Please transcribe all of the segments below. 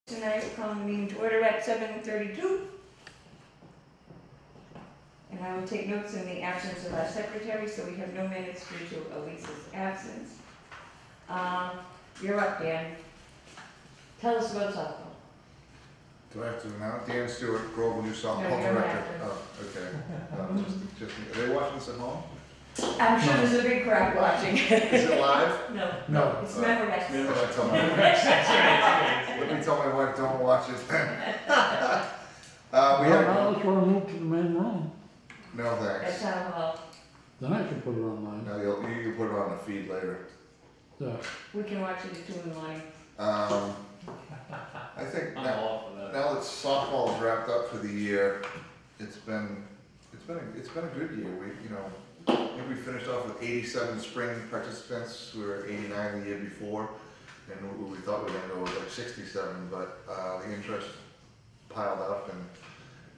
Tonight will come meeting to order at 7:32. And I will take notes in the absence of our secretary, so we have no minutes due to Elisa's absence. You're up, Dan. Tell us about softball. Do I have to announce? Dan Stewart, Groveland Youth Softball No, you don't Director. have to. Oh, okay. Are they watching this at home? I'm sure there's a big crowd watching. Is it live? No, No. it's Memorex. Let me tell my wife, don't watch it then. We Well, have, now let's want to move to the main room. no At thanks. Town Hall. Then I can put it online. No, you can put it on the feed later. Yeah. We can watch it at 2 in the morning. I think I'm now, all for that. now that softball is wrapped up for the year, it's been a good year. I think we finished off with 87 spring participants. We were at 89 the year before, and we thought we were going to go with like 67, but the interest piled up, and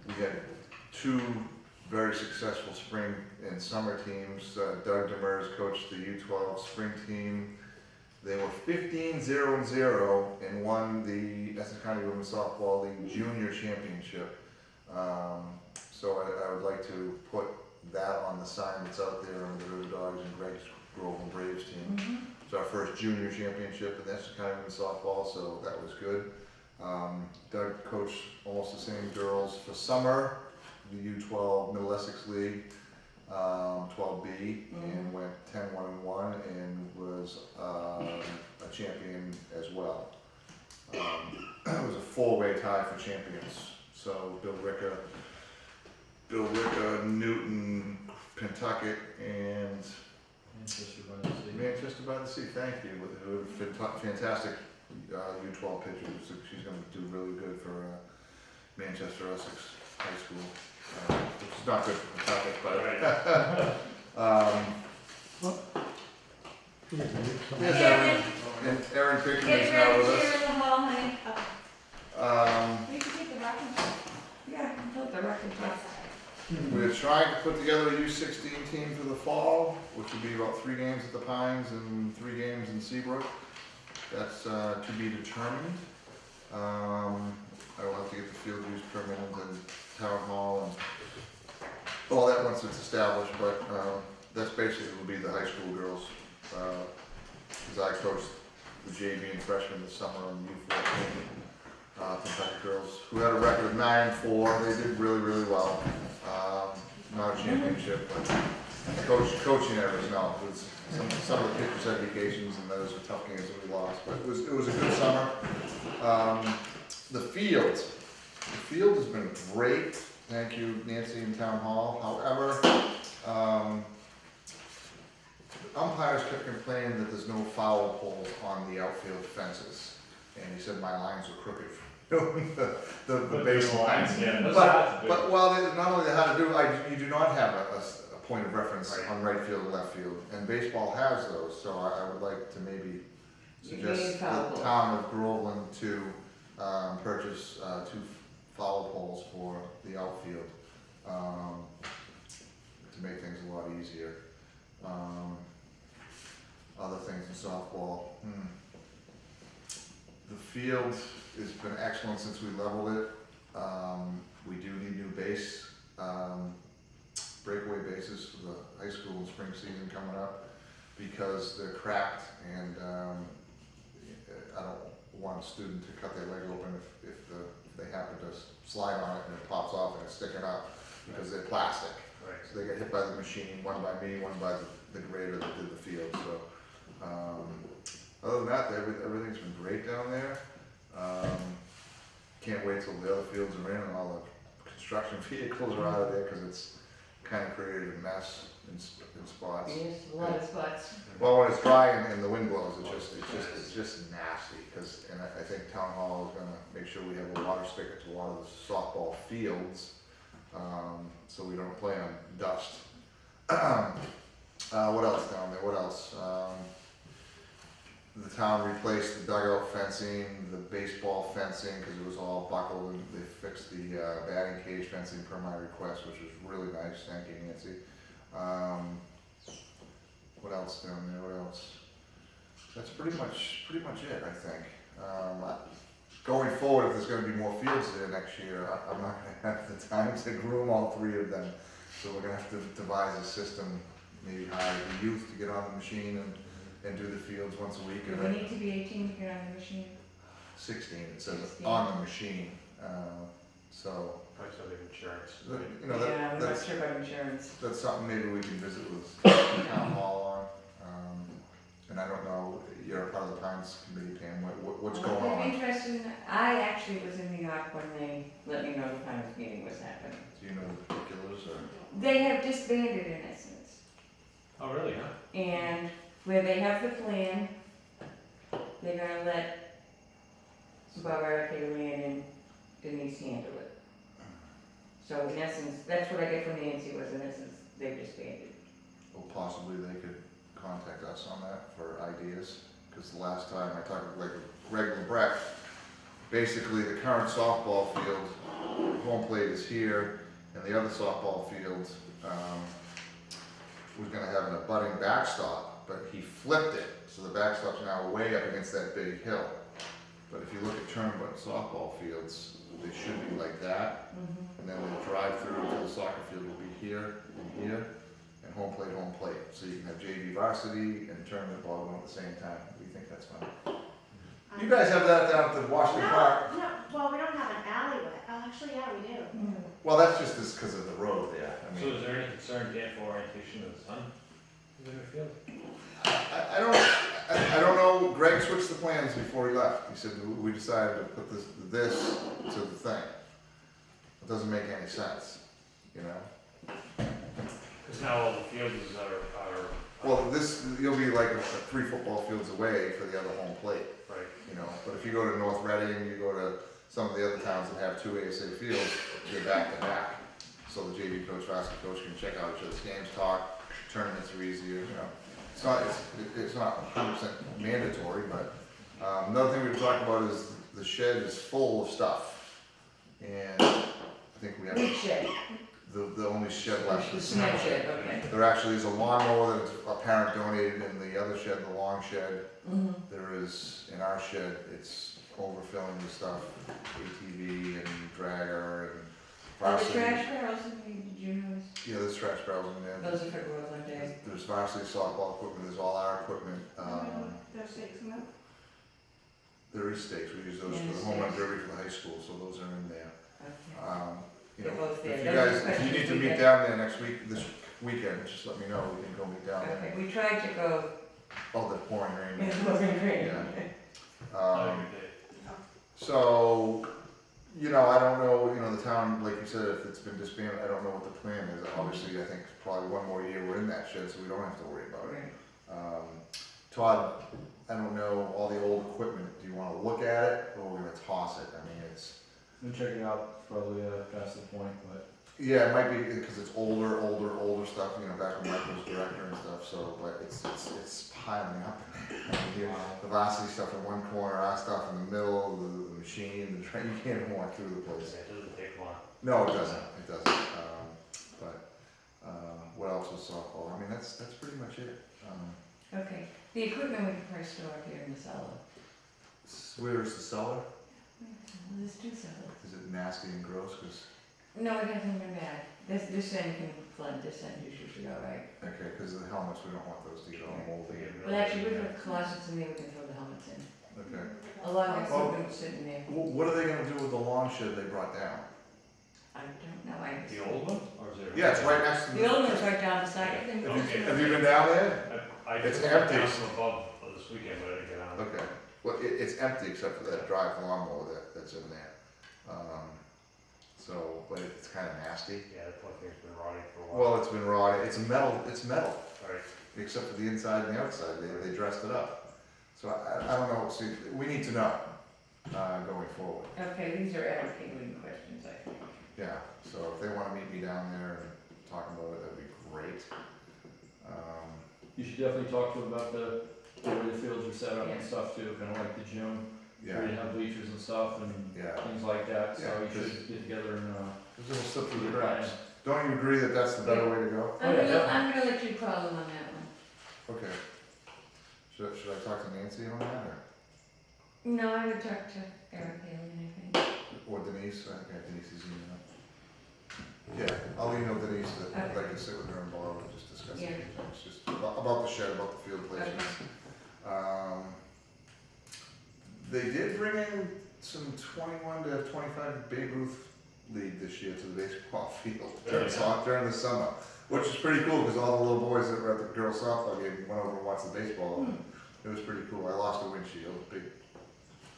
we had two very successful spring and summer teams. Doug Demers coached the U12 spring team. They were 15-0-0 and won the Essex County Women's Softball League Junior Championship. So I would like to put that on the sign that's out there on the River Dogs and Greg's Groveland Braves team. It's our first junior championship in Essex County Women's Softball, so that was good. Doug coached almost the same girls for summer, the U12 Middle Essex League, 12B, and went 10-1-1 and was a champion as well. It was a four-way tie for champions. So Bill Ricka, Newton, Pentucket, and Manchester by the Sea. Thank you. With fantastic U12 pitchers. She's going to do really good for Manchester Essex High School. Which is not good for Pentucket, but there's Erin, and Erin Pickens Get is now ready with to us. hear in the hall, honey. You can take the rocking chair. Yeah, I can put the rocking chair. We're trying to put together a U16 team for the fall, which would be about 3 games at the Pines and 3 games in Seabrook. That's to be determined. I will have to get the field use permit and town hall and all that once it's established, but that's basically will be the high school girls. Because I coached the JV and freshmen this summer on U14. Kentucky girls who had a record of 9-4. They did really, really well. Not a championship, but coaching errors. No, it was some of the pitcher certifications and those were tough games that we lost. But it was a good summer. The field has been great. Thank you, Nancy and Town Hall. However, umpires kept complaining that there's no foul poles on the outfield fences, and he said my lines were crooked. the baseline. But while they, not only how to do, you do not have a point of reference on right field and left field, and baseball has those. So I would like to maybe suggest the town of Groveland to purchase 2 foul poles for the outfield to make things a lot easier. Other things in softball. The field has been excellent since we leveled it. We do need new base, breakaway bases for the high school and spring season coming up because they're cracked, and I don't want a student to cut their leg open if they happen to slide on it and it pops off and it's sticking up because they're plastic. Right. So they get hit by the machine, one by me, one by the grader that did the field. So other than that, everything's been great down there. Can't wait till the other fields are in and all the construction vehicles are out of there because it's kind of created a mess in spots. Yes, a lot of spots. Well, when it's dry and the wind blows, it's just nasty. And I think Town Hall is going to make sure we have a water spigot to a lot of the softball fields, so we don't play on dust. What else down there? What else? The town replaced the dugout fencing, the baseball fencing, because it was all buckled, and they fixed the batting cage fencing per my request, which was really nice. Thank you, Nancy. What else down there? What else? That's pretty much it, I think. going forward, if there's gonna be more fields there next year, I'm not gonna have the time to groom all 3 of them. So we're gonna have to devise a system, maybe hire the youth to get on the machine and do the fields once a week. Do And we then need to be 18 to get on the machine? 16, it says 16. on the machine, so, Probably something insurance. you know, Yeah, I'm not that's, sure about insurance. that's something maybe we can visit with the town hall on. And I don't know, you're a part of the Pines Committee, Pam, what's going I'm on? interested in, I actually was in New York when they let me know the Pines meeting was happening. Do you know the particulars or? They have disbanded in essence, Oh, really, huh? and where they have the plan, they're gonna let Barbara Caterina and Denise handle it. So in essence, that's what I get from Nancy, was in essence, they've disbanded. Well, possibly they could contact us on that for ideas, because the last time I talked with Greg LeBrecq, basically the current softball field, home plate is here, and the other softball field, was gonna have an abutting backstop, but he flipped it, so the backstop's now way up against that big hill. But if you look at Turnbull softball fields, they should be like that, and then the drive-through to the soccer field will be here and here, and home plate, so you can have JV varsity and tournament ball going at the same time. Do you think that's fun? You guys have that down at the Washington Park. No, well, we don't have an alleyway. Oh, actually, yeah, we do. Well, that's just because of the road there. I So mean, is there any concern, Dan, for orientation of the sun in the field? I don't know, Greg switched the plans before he left. He said, we decided to put this to the thing. It doesn't make any sense, you know? Because now all the fields are. Well, you'll be like 3 football fields away for the other home plate, Right. you know? But if you go to North Reading, you go to some of the other towns that have 2 ASA fields, they're back to back. So the JV coach, varsity coach can check out each other's games, talk, tournaments are easier, you know? It's not 100% mandatory, but, another thing we've talked about is the shed is full of stuff. And I think we have Big shed, the only shed left the is cement shed, okay. There actually is a lawnmower that a parent donated in the other shed, the long shed. There is, in our shed, it's overfilling with stuff, ATV and dragger and Are the varsity. trash barrels in there, did you notice? Yeah, there's trash barrels in there. Those are for Groveland Day. There's varsity softball equipment, there's all our equipment. There's 6 of them. There is stakes, we use those Yeah, for the home run stakes. derby for the high school, so those are in there. Okay. You They're know, both there. if you Those are guys, if you questions need to we meet get. down there next week, this weekend, just let me know, we can go meet down there. Okay, we tried to go Oh, the pouring rain. in the Logan Green. Yeah. Oh, So, you know, I don't know, you know, the town, like you said, if it's been disbanded, I don't know what the plan is. Obviously, I think probably one more year we're in that shed, so we don't have to worry about it. Right. Todd, I don't know, all the old equipment, do you wanna look at it, or we're gonna toss it? I mean, it's, I'm checking out probably past the point, but yeah, it might be, because it's older stuff, you know, back when Mike was director and stuff, so, but it's piling up. I mean, here, the varsity stuff in one corner, our stuff in the middle, the machine, the train, you can't even walk through the place. It doesn't take long. No, it doesn't, it doesn't. What else was softball? I mean, that's pretty much it. Okay, the equipment we can probably store up here in the cellar. Where is the cellar? There's 2 cellars. Is it nasty and gross? 'Cause No, it hasn't been bad. This end can flood, this end you should be all right. okay, because of the helmets, we don't want those to get all moldy. Well, actually, we've got closets in there, we can throw the helmets in. Okay. A lot of Oh. equipment sitting there. What are they gonna do with the lawn shed they brought down? I don't know, I. The old one, or is there? Yeah, it's right next to the. The old one's right down beside it. Have you been down there? I It's just empty. down from above this weekend, but I didn't get on. Okay, well, it's empty except for that drive lawnmower that's in there. So, but it's kinda nasty. Yeah, that poor thing's been rotting for a while. Well, it's been rotted, it's metal, Right. except for the inside and the outside, they dressed it up. So I don't know, see, we need to know, going forward. Okay, these are Alex Kingling questions, I think. Yeah, so if they wanna meet me down there and talk about it, that'd be great. you should definitely talk to them about the way the fields are set up and Yeah. stuff too, kind of like the gym, where Yeah, you have bleachers and stuff and yeah, things like that, so Yeah, you 'cause- should get together and, because it'll slip through do the a cracks. plan. Don't you agree that that's the better way to go? I'm gonna let you call them on that one. Okay. Should I talk to Nancy on that, or? No, I would talk to Eric Haley, I think. Or Denise, I think I have Denise's email. Yeah, I'll email Denise that I'd like to sit with her and Bob and just discuss a few Yeah. things, just about the shed, about the field placement. Okay. They did bring in some 21 to 25 Babe Ruth league this year to the baseball field during the summer, which is pretty cool because all the little boys that were at the girls softball game went over and watched the baseball. And it was pretty cool. I lost a windshield, big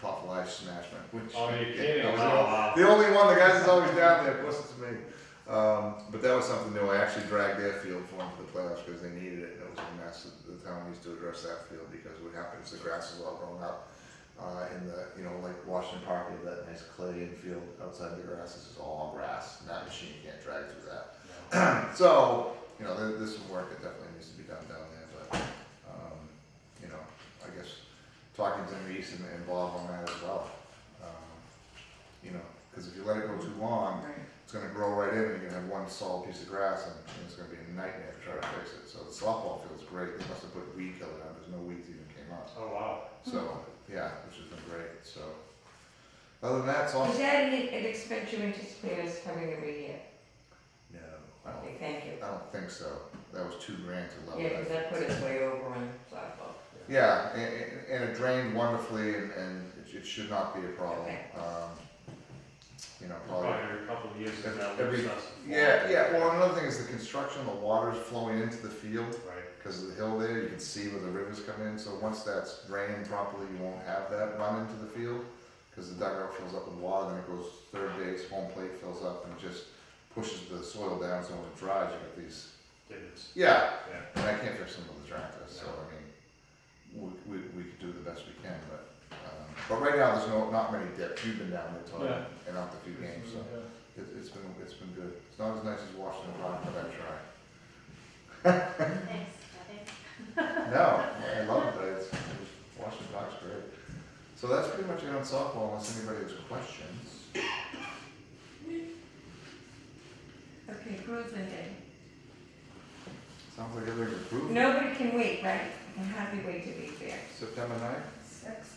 puff of ice smashed my windshield. Oh, you're kidding? I was Oh, wow. the only one. The guys is always down there. It wasn't to me. But that was something new. I actually dragged their field for them for the playoffs because they needed it, and it was a mess. The town needs to address that field because what happens, the grass is all grown up. In the, like Washington Park, we have that nice clay infield outside the grass. This is all grass, and that machine can't drag through that. So, there's some work that definitely needs to be done down there, but, I guess talking to Denise and Bob on that as well. Because if you let it go too long, Right. it's gonna grow right in, and you're gonna have one solid piece of grass, and it's gonna be a nightmare to try to fix it. So the softball field's great. They must have put weed killer down, because no weeds even came up. Oh, wow. So, yeah, which has been great, so. Other than that, it's all. Is that an expense you anticipate us having every year? No, I don't, Okay, thank you. I don't think so. That was $2,000 to level Yeah, it. because that put us way over on softball. Yeah, and it drained wonderfully, and it should not be a problem. Okay. Probably. Probably every couple of years, if that Every- looks us. Yeah, well, another thing is the construction, the water's flowing into the field. Right. Because of the hill there, you can see where the rivers come in, so once that's drained properly, you won't have that run into the field. Because the dugout fills up with water, then it goes third base, home plate fills up, and it just pushes the soil down, so when it dries, you get these. Divots. Yeah, Yeah. and I can't fix them with the tractor, so I mean, we could do the best we can, but right now, there's not many dips. You've been down there, Todd, Yeah. and out the few games, so Yeah. it's been good. It's not as nice as Washington Park, but I try. Thanks, Kathy. No, I love it. Washington Park's great. So that's pretty much it on softball, unless anybody has questions. Okay, Groveland Day. Sounds like everything's approved. Nobody can wait, right? I can hardly wait to be there. September 9th?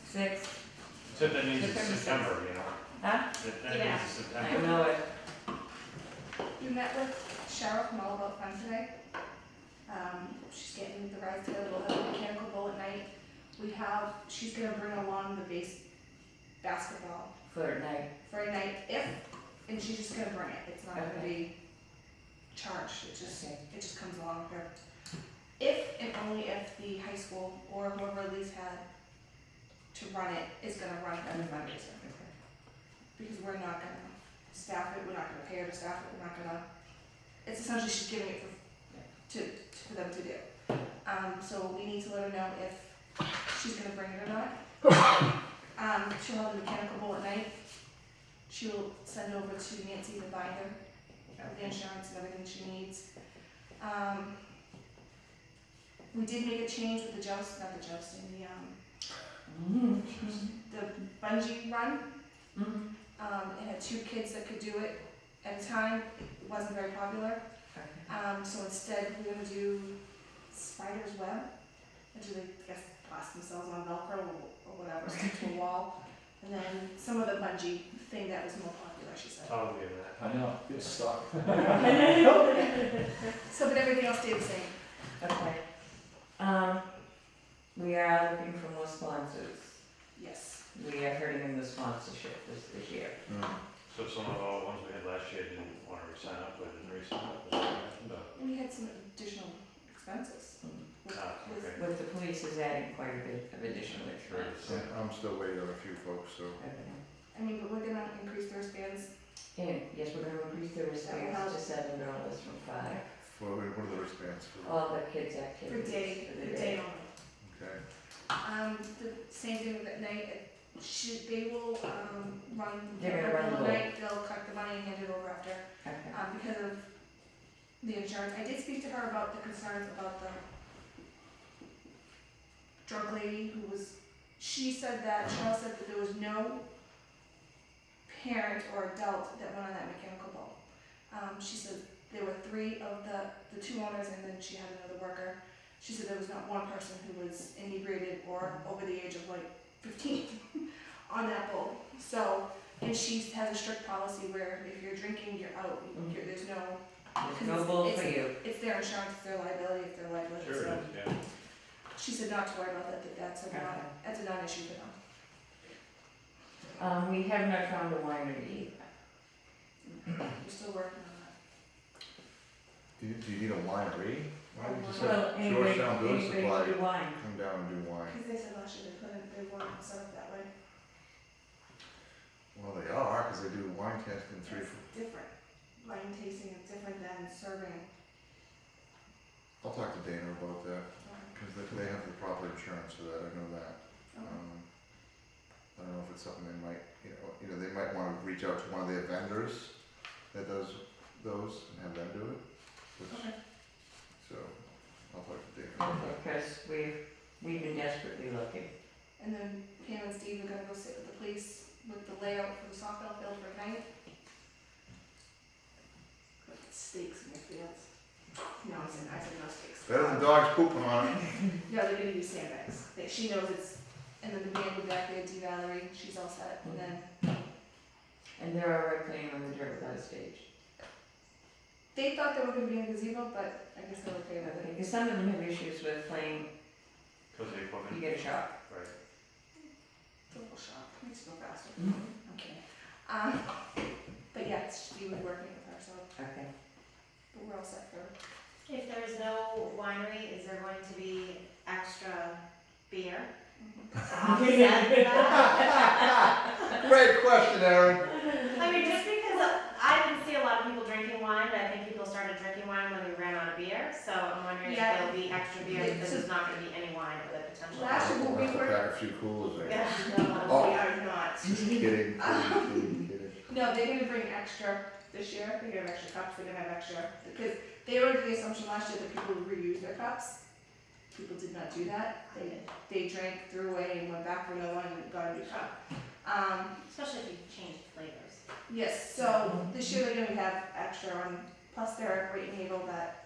6th, Except that means it's September September, huh? That Yeah. means it's I September. know it. We met with Cheryl from All About Fun today. She's getting the rides together, we'll have a mechanical bull at night. She's gonna bring along the base basketball For night. for a night and she's just gonna bring it, it's not gonna be charged, it just comes along with her. If and only if the high school or whoever Elise had to run it is gonna run it as a fundraiser. Because we're not gonna staff it, we're not gonna pay her to staff it, we're not gonna, it's essentially she's giving it for them to do. So we need to let her know if she's gonna bring it or not. She'll have the mechanical bull at night. She'll send over to Nancy the binder of the insurance and everything she needs. We did make a change with the the bungee run. It had 2 kids that could do it at a time. It wasn't very popular. So instead, we're gonna do spider's web, which is, I guess, blast themselves on Velcro or whatever, stick to a wall. And then some of the bungee thing that was more popular, she said. Probably in that. I know, get stuck. So, but everything else stayed the same. Okay. We are looking for more sponsors. Yes. We are hurting in the sponsorship this year. So some of the ones we had last year didn't want to re-sign up, but didn't re-sign up, is that what happened? We had some additional expenses. Okay. With the police is adding quite a bit of additional expense. Yeah, I'm still waiting on a few folks, so. Okay. I mean, but we're gonna increase their spans. And yes, we're gonna increase the wristbands to $7 from 5. What are the wristbands for? All the kids' For activities. day, for the for day only. Okay. The same thing with at night, they will, run. They're gonna run the all boat. night, they'll collect the money and hand it over after, Okay. because of the insurance. I did speak to her about the concerns about the drug lady who was, Cheryl said that there was no parent or adult that went on that mechanical bull. She said there were 3 of the 2 owners and then she had another worker. She said there was not one person who was inebriated or over the age of like 15. on that boat. So, and she has a strict policy where if you're drinking, you're out. There's no, There's no bull for you. it's their insurance, it's their liability, if they're liability. Sure So it is, yeah. she said not to worry about that, that's a non-issue for them. We have not found a winery either. We're still working on that. Do you need a winery? Why would you just Well, have anybody, Georgetown Building anybody Supply can do wine. come down and do wine? Because they said last year they weren't set up that way. Well, they are, cause they do wine tasting three, It's different. Wine tasting is different than serving. I'll talk to Dana about that, cause they have the proper insurance for that, I know that. I don't know if it's something they might, they might wanna reach out to one of their vendors that does those and have them do it. which- Okay. So, I'll talk to Dana. Because we've been desperately looking. And then Pam and Steve are gonna go sit with the police with the layout for the softball field for night. Put stakes in your fields. No, I said no stakes. Better than dogs pooping on it. No, they're gonna use sandbags. She knows it's, and then the band will be back there, Dee Valerie, she's all set, and then And they're already playing on the dirt without a stage. they thought they were gonna be in a gazebo, but I guess they're okay with it. Because some of them have issues with playing, Cause of the you equipment, get a shock. right. It's a little shock, makes you go faster. Mhm. Okay. But yeah, she was working with her, so, Okay. but we're all set for. If there's no winery, is there going to be extra beer to offset that? Great question, Aaron. I mean, just because I didn't see a lot of people drinking wine, but I think people started drinking wine when we ran out of beer. So I'm wondering Yeah. if there'll be extra beer Yeah, because so- there's not going to be any wine with a potential. Last year We'll when we have to were, pack a few coolers there. Yeah. no, Oh. we are not. Just kidding, kidding. No, they're gonna bring extra this year, they're gonna have extra cups, they're gonna have extra, because they were under the assumption last year that people would reuse their cups. People did not do that, they drank, threw away, and went back for another one and got a new cup. Especially if you change flavors. Yes, so this year they're gonna have extra on, plus they're great and able that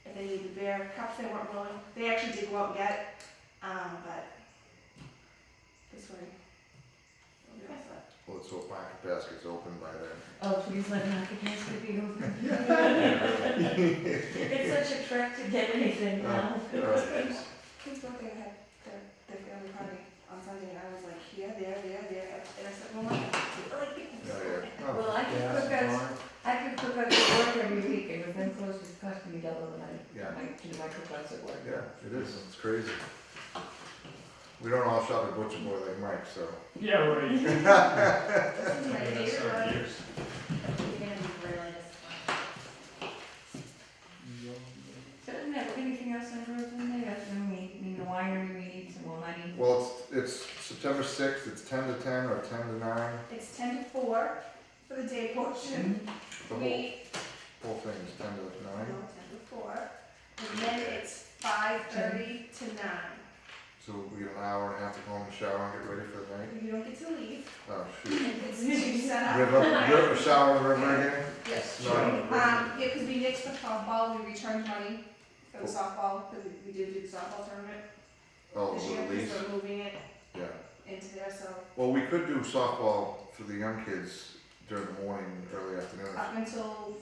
if they need the beer cups, they weren't willing, they actually did go out and get, but this way. We'll be all set. Well, let's hope market basket's open by then. Oh, please let Market Basket be open. Yeah, really. It's such a trek to get anything now. Kid's birthday, I had their family party on Sunday, and I was like, here, there, and I said, well, my, like, Yeah. Oh, Well, I could Yeah, cook it's us, fine. I could cook us at work every week, and with them close, it's costing me double the money. Yeah. To do my cookouts at work. Yeah, it is, it's crazy. We don't all shop at Butcher Boy like Mike, so. Yeah, right. this is my Been there favorite several one. years. You're going to be really disappointed. So doesn't have anything else on road in there, that's when we need the winery, we need some more money. Well, it's September 6th, it's 10 to 10 or 10 to 9. It's 10 to 4 for the day portion. The whole thing is 10 to 9. 10 to 4, and then it's 5:30 to 9. So we get an hour and a half to go home and shower and get ready for the night. You don't get to leave. Oh, shoot. It's to set up. River, shower in the river again? Yes. No. Yeah, because we nixed the softball, we returned money for the softball, because we did do the softball tournament Oh, this the year, release? because we're moving it Yeah. into there, so Well, we could do softball for the young kids during the morning, early afternoon, up until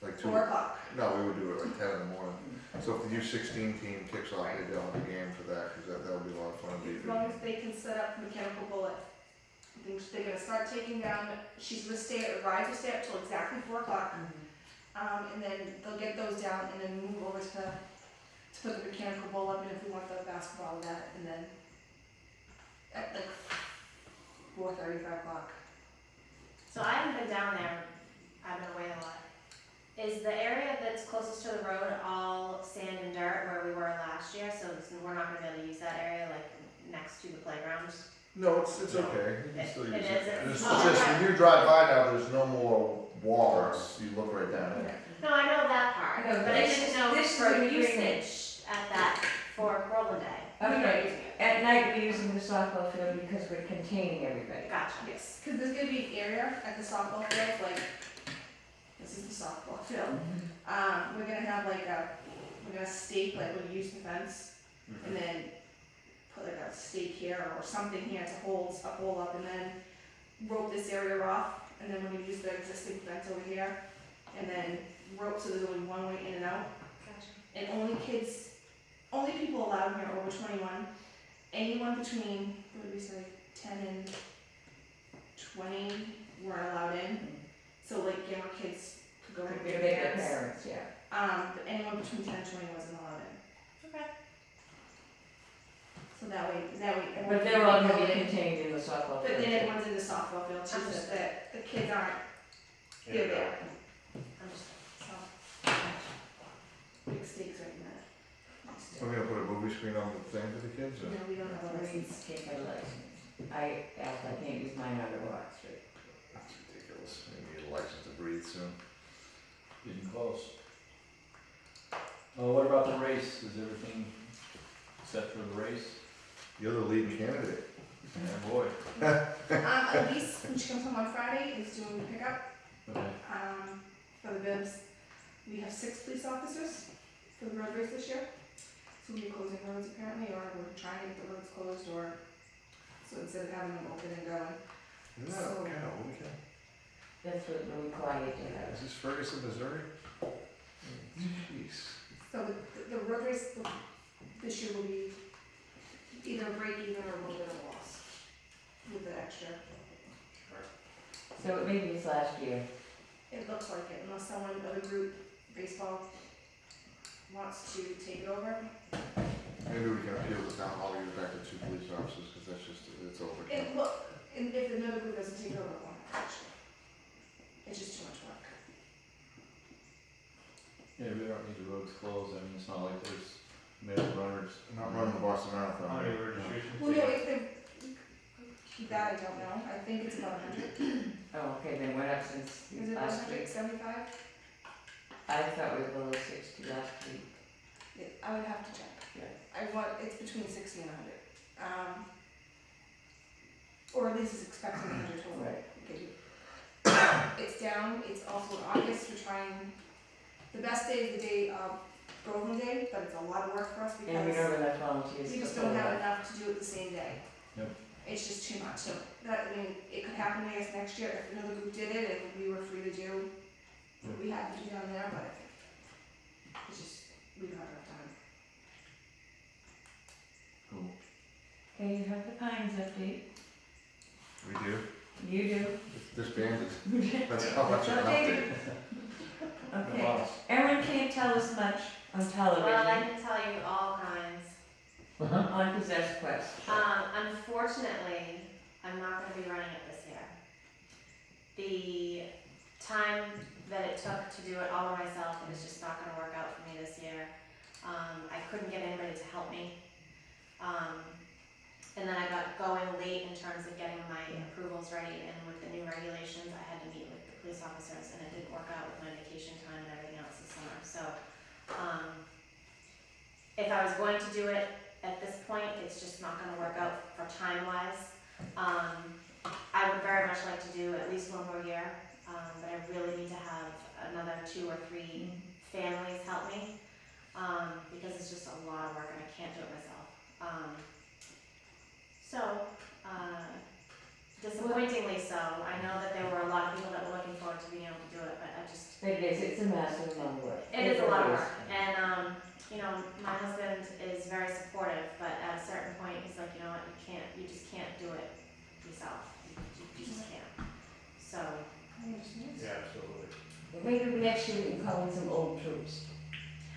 like 2. 4 o'clock. No, we would do it like 10 in the morning. So if the U16 team kicks off, maybe I'll have a game for that, because that'll be a lot of fun. As long as they can set up mechanical bullet. I think they're gonna start taking down, she's gonna stay, rides will stay up till exactly 4 o'clock. And then they'll get those down and then move over to put the mechanical bull up, and if we want the basketball of that, and then at like 4:30, 5 o'clock. So I haven't been down there. I've been away a lot. Is the area that's closest to the road all sand and dirt where we were last year? So we're not going to be able to use that area like next to the playground? No, it's okay. You can still use It it. is? It's Oh, just, okay. when you drive by now, there's no more walls. You look right down it. No, I know that part, No, but I this didn't is- know this is for an agreement. usage at that for Groveland Day. Okay, at night we're using the softball field because we're containing everybody. Gotcha. Yes, because there's gonna be an area at the softball field, like, this is the softball field. We're gonna have like we're gonna stake, like, we're gonna use the fence, and then put like a stake here or something here to hold a pole up, and then rope this area off, and then we're gonna use the existing fence over here, and then rope so there's only one way in and out. Gotcha. And only people allowed here over 21. Anyone between, what did we say, 10 and 20 weren't allowed in. So like younger kids could go with Could be their bigger parents. parents, yeah. But anyone between 10 and 20 wasn't allowed in. Okay. So that way everyone But can they're all go gonna be in. contained in the softball But field. then everyone's in the softball field too, so Understood. that the kids aren't, Yeah, they're there. Understood. So, big stakes right in that. We're gonna put a movie screen on the thing for the kids, or? No, we don't have a license. Please take my license. I can't use mine under Water Street. That's ridiculous. We need a license to breathe soon. Getting close. Oh, what about the race? Is everything set for the race? You're the leading candidate. Yeah, boy. Elise, when she comes home on Friday, is doing the pickup, Okay. for the bibs. We have 6 police officers for the road race this year. So we're closing roads apparently, or we're trying to get the roads closed, or, so instead of having them open and going. Isn't that So- kind of old, okay? That's what we're required to have. Is this Ferguson, Missouri? Jeez. So the road race this year will be either a break even or a little bit of a loss with the extra. So it maybe it's last year. It looks like it, unless someone, other group, baseball, wants to take it over. Maybe we can appeal the town hall, give it back to 2 police officers, because that's just, it's over. And look, and if another group doesn't take it over, it won't happen, actually. It's just too much work. Yeah, we don't need the roads closed. I mean, it's not like there's many runners. Not running the Boston Marathon. How many right? registrations? Well, no, if they, that I don't know, I think it's about 100. Oh, okay, then went up since Is it about last week. 175? I thought we were below 60 last week. I would have to check. Yeah. It's between 60 and 100. Or at least it's expected 100 total. Right. Okay. It's down, it's also in August, we're trying, the best day is the day of Groveland Day, but it's a lot of work for us And we don't because have enough volunteers. we just to don't fill have it. enough to do it the same day. Yep. It's just too much, so that, I mean, it could happen, I guess, next year if another group did it and we were free to do what we had to do down there, but it's just, we don't have enough time. Cool. Okay, you have the Pines update. We do. You do. It's disbanded. That's how much of an Okay. update. Okay. Lots. Aaron can't tell us much on Well, I television, can tell you all kinds. on Possessed Quest. Unfortunately, I'm not gonna be running it this year. The time that it took to do it all by myself is just not gonna work out for me this year. I couldn't get anybody to help me. And then I got going late in terms of getting my approvals ready, and with the new regulations, I had to meet with the police officers, and it didn't work out with my vacation time and everything else this summer, so, if I was going to do it at this point, it's just not gonna work out for time-wise. I would very much like to do at least one more year, but I really need to have another 2 or 3 families help me, because it's just a lot of work and I can't do it myself. Disappointingly so, I know that there were a lot of people that were looking forward to being able to do it, but I just, It is, it's a massive amount of work. it is a lot of really work, and, my husband is very supportive, but at a certain point, he's like, you know what, you just can't do it yourself, you just can't, so. Yeah, absolutely. Maybe next year we can call in some old troops.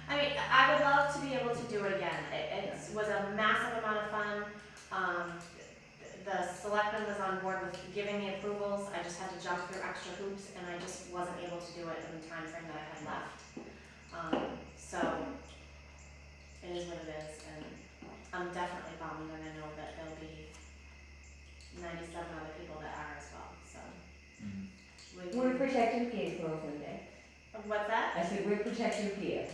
I mean, I would love to be able to do it again. It was a massive amount of fun. The selectman was on board with giving me approvals. I just had to jump through extra hoops, and I just wasn't able to do it in the time frame that I had left. So it is what it is, and I'm definitely bummed, and I know that there'll be 97 other people that are as well. So We're protective gear for Oakland Day. What's that? I said, we're protective gear.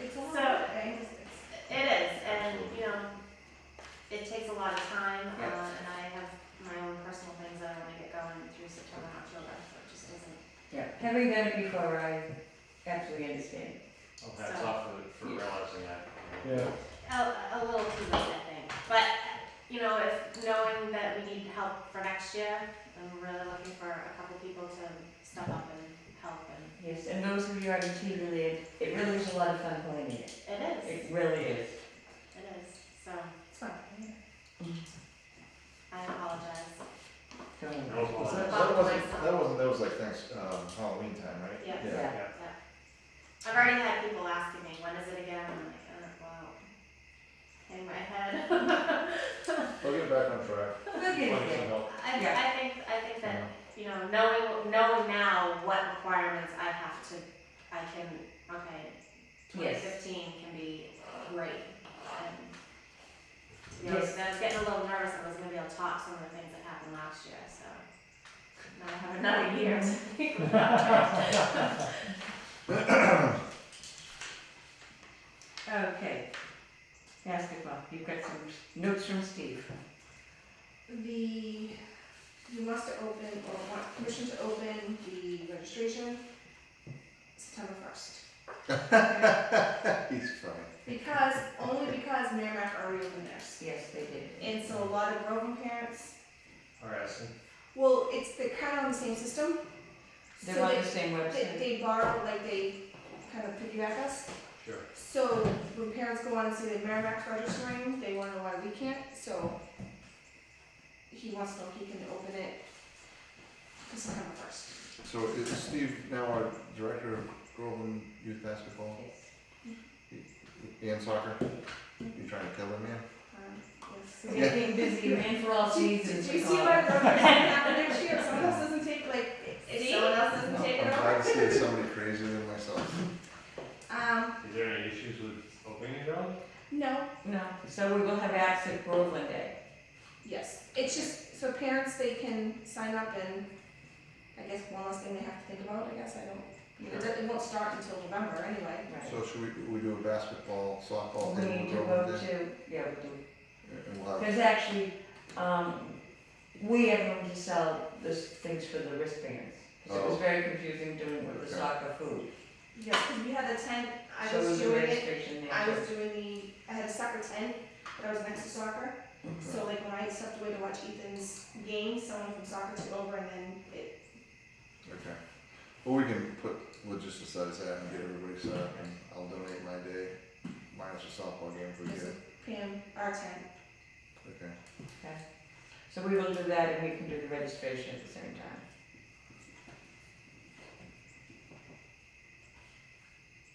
It's a lot So- of work, eh? It is, and it takes a lot of time, Yeah. and I have my own personal things that I want to get going through September and October, so it just isn't. Yeah, having done it before, I absolutely understand. Well, hats off for realizing that. Yeah. a little too late, I think. But, you know, if knowing that we need help for next year, I'm really looking for a couple people to step up and help, and Yes, and those of you out in TV land, it really is a lot of fun playing it. it is, It really is. it is, so It's fine. I apologize. Don't That was worry. all. So- That was like Halloween time, right? Yeah. Yeah. I've already had people asking me, when is it again? I'm like, well, hang my head. We'll get back on track. We'll get it Find some there. help. Yeah. I think that, you know, knowing now what requirements I can, okay, Yes. 2015 can be great. And, you know, Yes. I was getting a little nervous, I was gonna be able to top some of the things that happened last year, so. Now I have another year to think about it. Okay. Basketball, you've got some notes from Steve. You must open, or want permission to open the registration September 1st. He's funny. Only because Merrimack already opened theirs. Yes, they did. And so a lot of Groveland parents, Harassing. well, they're kind of on the same system. They're So on they- the same website. They borrow, like they kind of piggyback us. Sure. So when parents go on and see that Merrimack's registering, they wanna know why we can't, so he wants to know if he can open it for September 1st. So is Steve now our director of Groveland Youth Basketball and soccer? You trying to kill him, man? Yes. He's getting busy, man for all Do seasons. you we see call what it. Groveland's gonna happen next year if someone else doesn't take, if someone else doesn't take it I'm over? glad to see it's somebody crazier than myself. Is there any issues with opening it all? No, No, so we will have absent Groveland Day. yes, it's just, so parents, they can sign up and, I guess one less thing they have to think about, I guess, it won't start until November anyway. Right. So should we do a basketball, softball We thing need with to go Groveland Day? to, yeah, we do. And we'll have, Because actually, we have room to sell this things for the wristbands. So it was Oh. very confusing doing with the Okay. soccer food. Yeah, because we had the tent, I So was there's a doing it, registration there. I was doing I had a soccer tent, that was next to soccer, so okay. like when I stepped away to watch Ethan's game, someone from soccer took over and then it, Okay. Well, we can put logistics aside and get everybody set up, and I'll donate my day, minus the softball game for Yes. you. Pam, our tent. Okay. Okay. So we will do that and we can do the registration at the same time.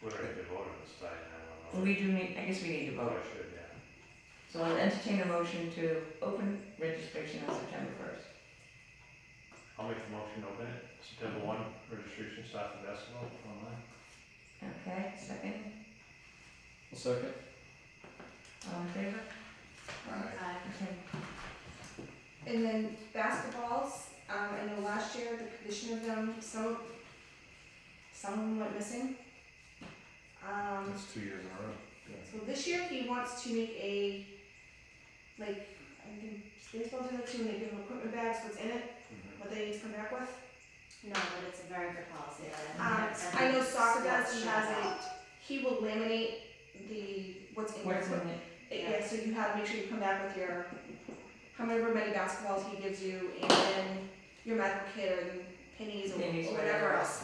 We're ready to vote on this tonight, I don't know. We do need, I guess we need to vote. Probably should, yeah. So I'll entertain a motion to open registration on September 1st. I'll make the motion to open it, September 1, registration start for basketball online. Okay, second, A second? all in favor? Okay. And then basketballs, I know last year the condition of them, some of them went missing. That's 2 years in a row. So this year he wants to make a, like, I think baseball did it too, and they give them equipment bags, what's in it, what they need to come back with. No, but it's a very good policy. that I know soccer does, sports he should has a, adopt. he will laminate what's in your What's in equipment. it? Yeah, so you have, make sure you come back with your, however many basketballs he gives you, and then your medical kit and pennies or Pennies, whatever whatever. else.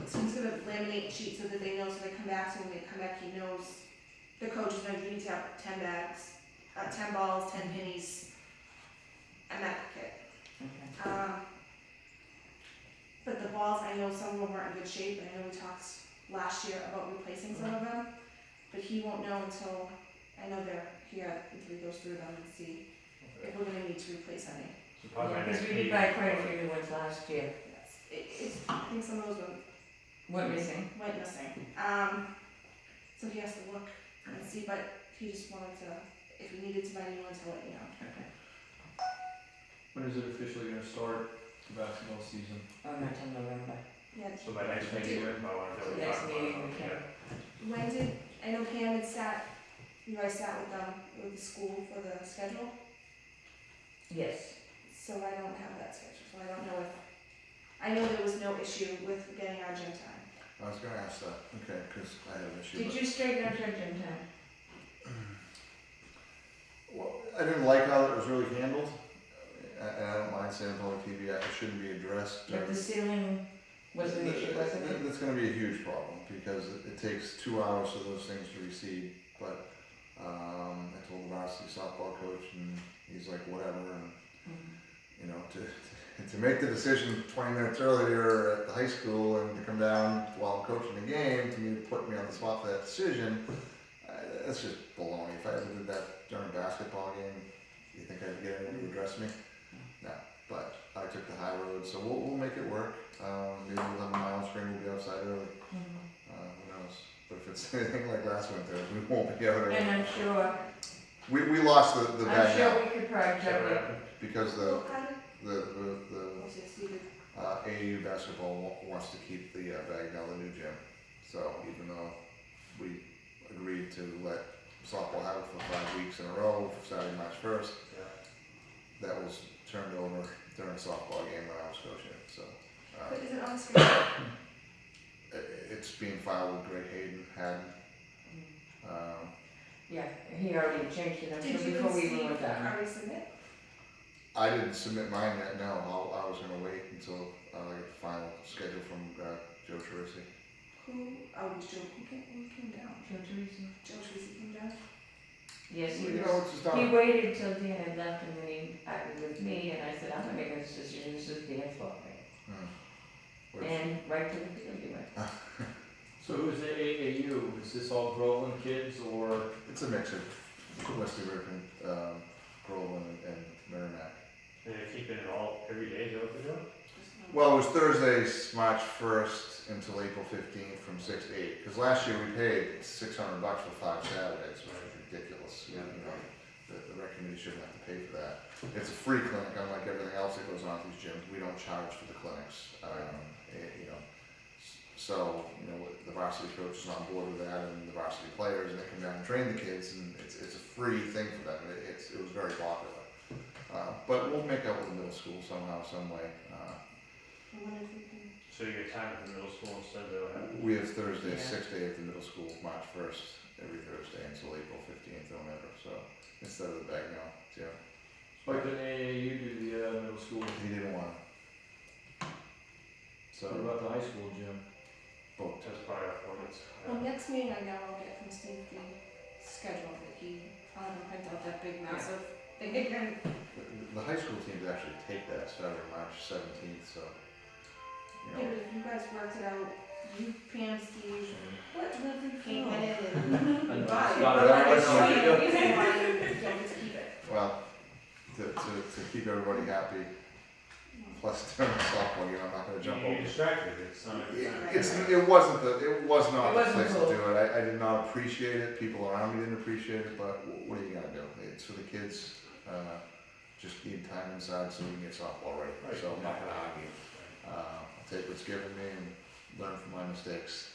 So he's gonna laminate a sheet so that they know, so they come back, so when they come back, he knows, the coach is like, you need to have 10 bags, 10 balls, 10 pennies, and medical kit. Okay. But the balls, I know some of them weren't in good shape, and I know we talked last year about replacing some of them, but he won't know until, I know they're here, until he goes through them and see if we're gonna need to replace any. So probably Yeah, my because next we did meeting. buy quite a few new ones last year. I think some of those What missing? went missing. So he has to look and see, but he just wanted to, if we needed to buy new ones, he'll let you know. Okay. When is it officially gonna start, the basketball season? Oh, not till November. Yeah. So by next meeting, if I wanted So to next talk meeting about we it, can. yeah. When did, I know Pam had sat, you guys sat with them, with the school for the schedule, Yes. so I don't have that schedule, so I don't know if, I know there was no issue with getting our gym time. I was gonna ask that, okay, cause I have an issue, Did but you straighten out your gym time? I didn't like how it was really handled, and I don't mind saying public TV, it shouldn't be addressed. But the ceiling was an issue, wasn't it? That's gonna be a huge problem, because it takes 2 hours for those things to recede, but, I told the varsity softball coach, and he's like, whatever, and, you know, to make the decision 20 minutes earlier at the high school and to come down while I'm coaching the game, to me, to put me on the spot for that decision, that's just baloney. If I ever did that during a basketball game, you think I'd get anyone to address me? No, but I took the high road, so we'll make it work. Maybe we'll have a mile spring, we'll be outside early, who knows? But if it's anything like last winter, we won't be out early. And I'm sure, We lost the I'm bag sure now, we could probably juggle it. because Well, how did- the what's it, Stephen? AAU basketball wants to keep the Bagnell, the new gym. So even though we agreed to let softball have it for 5 weeks in a row, starting March 1st, Yeah. that was turned over during a softball game when I was coaching it, so. But is it on the schedule? It's being filed with Greg Hayden, Haddon. Yeah, he already changed it, I'm Did sure you before and we even Steve went down. already submit? I didn't submit mine yet, no, I was gonna wait until I get the final schedule from Joe Teresi. Who, who came down? Joe Teresi? Joe Tracy came down? Yes, he You was. know, it's just He not, waited till Dan had left and then he acted with me and I said, I'm not making this decision, this is Dan's fault. which- And right to the field he went. So who's the AAU? Is this all Groveland kids or? it's a mix of West American, Groveland and Merrimack. And they keep it all, every day, is that what they're doing? Well, it was Thursdays, March 1st until April 15th from 6 to 8, because last year we paid $600 for 5 Saturdays, which was ridiculous. You know, the rec committee shouldn't have to pay for that. It's a free clinic, unlike everything else that goes on at these gyms, we don't charge for the clinics. You know, so, you know, the varsity coach is on board with that, and the varsity players, and they come down and train the kids, and it's a free thing for them, it was very popular. But we'll make up with the middle school somehow, some way. I wonder if we can. So you get time at the middle school instead of the. We have Thursday, Yeah. 6 day at the middle school, March 1st, every Thursday until April 15th or whenever, so instead of the Bagnell, yeah. Why couldn't AAU do the middle school? He didn't want it. What So, about the high school gym? booked. That's probably our performance. Well, next meeting I know I'll get from Steve the schedule that he, print out that big massive thing again. The high school teams actually take that starting March 17th, so, you Yeah, know. but if you guys worked it out, you, Pam, Steve, what, Liv, Came Pam? in and And Right. Scott, But I like, don't it's know what sweet, to do. you say why you don't get to keep it. Well, to keep everybody happy, plus during the softball game, I'm not gonna jump You're over. distracted, it's not. It was not It the wasn't place to cool. do it, I did not appreciate it, people around me didn't appreciate it, but what are you gonna do? It's for the kids, just need time inside so we can get softball ready, Right. so I'm not gonna argue. I'll take what's given me and learn from my mistakes.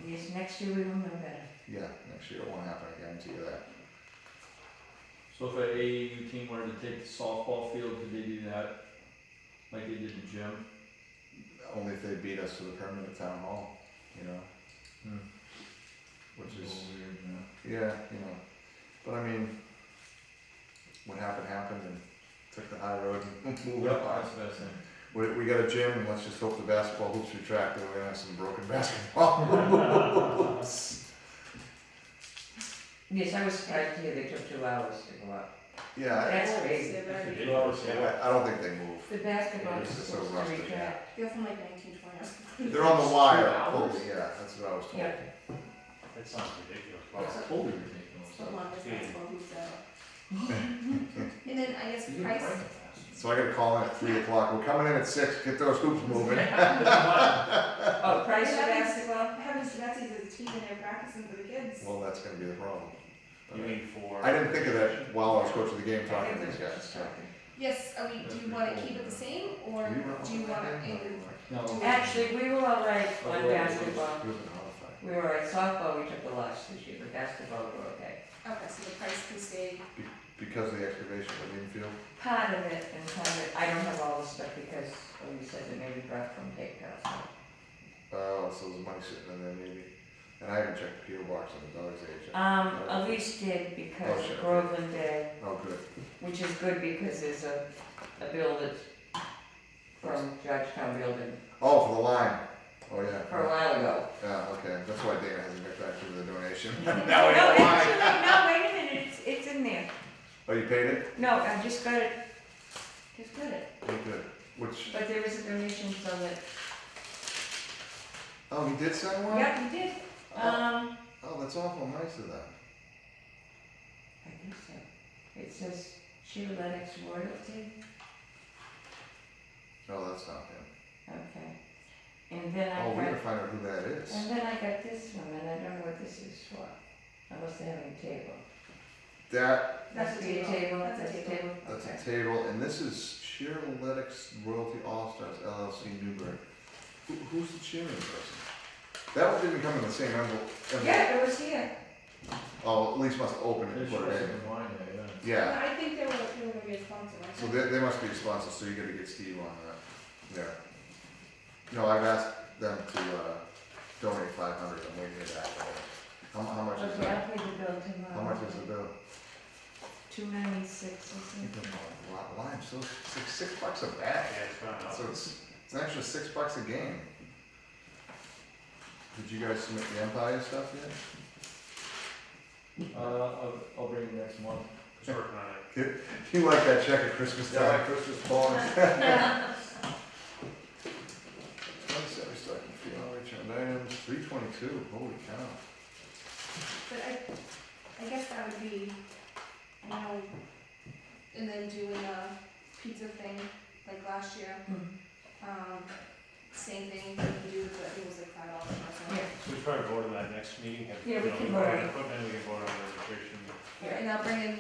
Yes, next year we will know better. Yeah, next year it won't happen, I guarantee you that. So if an AAU team wanted to take the softball field, could they do that like they did the gym? Only if they beat us to the permanent town hall, you know? Which is, weird, yeah, you know, but I mean, what happened, happened, and took the high road and moved Yep, up. that's the best thing. We got a gym, and let's just hope the basketball hoops retract, and we're gonna have some broken basketball hoops. Yes, I was surprised to hear they took 2 hours to go up. Yeah, That's crazy. They're very- I don't think they move. The basketball It's is just so supposed to rusted, retract. They're from like 1920. They're on the wire, 2 hours? totally, yeah, that's what I was told. Yeah, That sounds ridiculous. That's totally ridiculous. So long as basketball hoops out. And then I guess You price, didn't break it fast. So I gotta call in at 3 o'clock, we're coming in at 6, get those hoops moving. oh, price of Yeah. basketball? having Sabetzi's as a team and they're practicing for the kids. Well, that's gonna be the problem. You mean for? I didn't think of that while I was coaching the game, I talking think to these we're guys, just so. talking. Yes, do you wanna keep it the same, or do you wanna, No, Actually, we were all right on basketball. It was a hard We were all right, softball, we took the loss this year, but basketball, we were okay. okay, so the price can stay, because of the excavation of the infield. Part of it, and part of it, I don't have all the stuff because, you said it maybe brought from Cape Cod. So there's money sitting in there maybe. And I haven't checked the PO box on the dog's age. Elise did because Oh, sure. Groveland did, Oh, good. which is good because there's a bill that's from Georgetown Building Oh, for the line. Oh, yeah. for a while ago. Yeah, okay, that's why Dana hasn't got back to the donation. No, Now we know why. actually, no, wait a minute, it's in there. Oh, you paid it? No, I just got it, Oh, good. Which, but there is a donation so that, oh, he did send one? yeah, you did. Oh, that's awful nice of them. I think so. It says Sheila Lennox royalty, No, that's not him. okay. And then Oh, I we're got, gonna find out who that is. and then I got this one, and I don't know what this is for, unless they have a table. That, Must be a table, That's a that's a table. table, that's okay. a table, and this is Cheryl Lennox Royalty All Stars LLC Newburgh. Who's the chairman person? That one didn't come in the same envelope. Yeah, it was here. Oh, at least must open it and There's put it in. some wine there, yeah. Yeah, I think they were gonna be a sponsor, right? so they must be a sponsor, so you gotta get Steve on that. Yeah. No, I've asked them to, donate 500, I'm waiting for that. How much is Okay, that? I'll pay the bill tomorrow. How much is the bill? $2.96 or something. Lime, so $6 a bag. Yeah, it's gone up. So it's an extra $6 a game. Did you guys submit the Empire stuff yet? I'll bring it next month. Just working on it. You like that check at Christmas Yeah, time? like Christmas bonus. Twenty-seven stocking funeral returned items, 322, holy cow. But I guess that would be, you know, and then doing a pizza thing like last year. Mhm. Same thing, we do, but I think it was like $5 or something. Yeah. So we probably vote on that next meeting, have, Yeah, we you know, can we vote vote on on it. equipment, we can vote on registration. And I'll bring in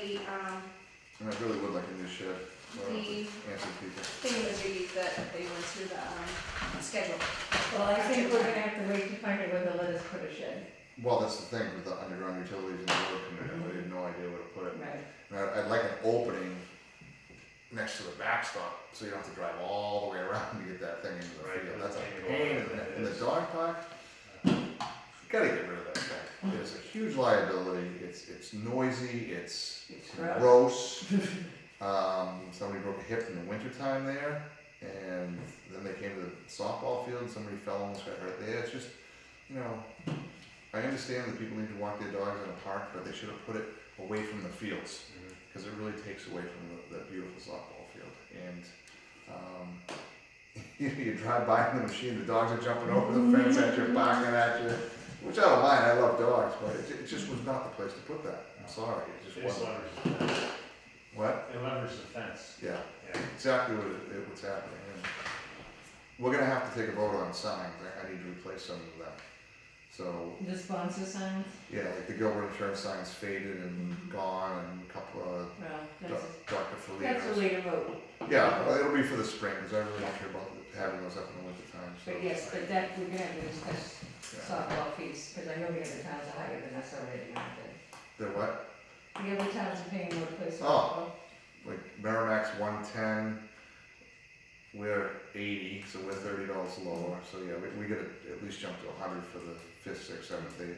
And I really would like a new shed, the answer people. thingamajiggy that they went to the, schedule. Well, I think we're gonna have to wait to find out where they'll let us put a shed. Well, that's the thing with the underground utilities and the road committee, I had no idea where to put it. Right. And I'd like an opening next to the backstop, so you don't have to drive all the way around to get that thing into the Right, field. that's That's a a pain in the dog park. Gotta get rid of that thing. It's a huge liability, it's noisy, it's It's gross. gross. Somebody broke a hip in the wintertime there, and then they came to the softball field, and somebody fell, almost got hurt there. It's just, you know, I understand that people need to walk their dogs in a park, but they should have put it away from the fields, Mhm. because it really takes away from the beautiful softball field. And, you drive by in the machine, the dogs are jumping over the fence at you, barking at you, which I don't mind, I love dogs, but it just was not the place to put that. I'm sorry, it It just just wasn't. levers the fence. What? It levers the fence, Yeah, yeah. exactly what's happening. And we're gonna have to take a vote on signs, I need to replace some of them. So, The sponsor signs, yeah, like the Gilbert Insurance sign's faded and gone, and a couple of well, Dr. that's a Felina's. later vote. Yeah, well, it'll be for the spring, because I really don't care about having those up in the winter time, so. But yes, but that, we're gonna have to discuss Yeah. softball fees, because I know the other towns are higher than us already, aren't they? They're what? The other towns are paying more to play Oh. softball. Like Merrimack's 110, we're 80, so we're $30 lower, so yeah, we gotta at least jump to 100 for the 5th, 6th, 7th, 8th.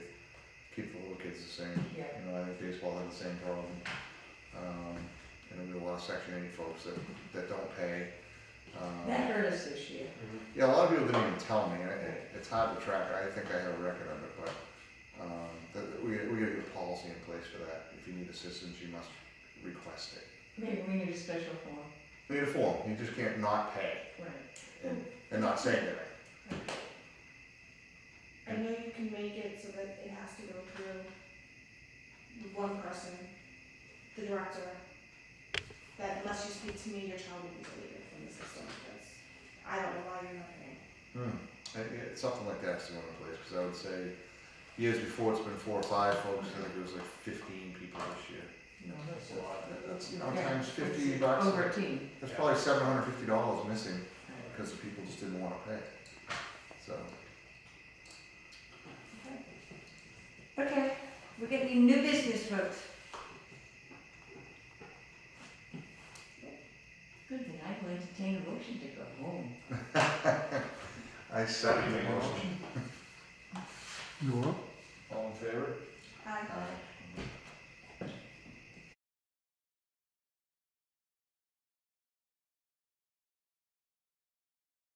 Keep the little kids the same. Yeah. You know, I think baseball had the same problem. And we have a lot of Section 8 folks that don't pay. That hurt us this year. Mhm. Yeah, a lot of people didn't even tell me, and it's hard to track. I think I have a record of it, but we gotta get a policy in place for that. If you need assistance, you must request it. Maybe we need a special form. You need a form, you just can't not pay Right. and not say anything. I know you can make it so that it has to go through one person, the director, that unless you speak to me, your child will be deleted from the system, because I don't know why you're not paying. Something like that's the only place, because I would say years before, it's been 4 or 5 folks, I think it was like 15 people this year. No, That's a lot. That's, Yeah. times $50. Over a team. There's probably $750 missing, because the people just didn't wanna pay. So, Okay, we're getting new business, folks. Good thing I will entertain a motion to go home. I second the motion. You what? favor? Aye. Aye.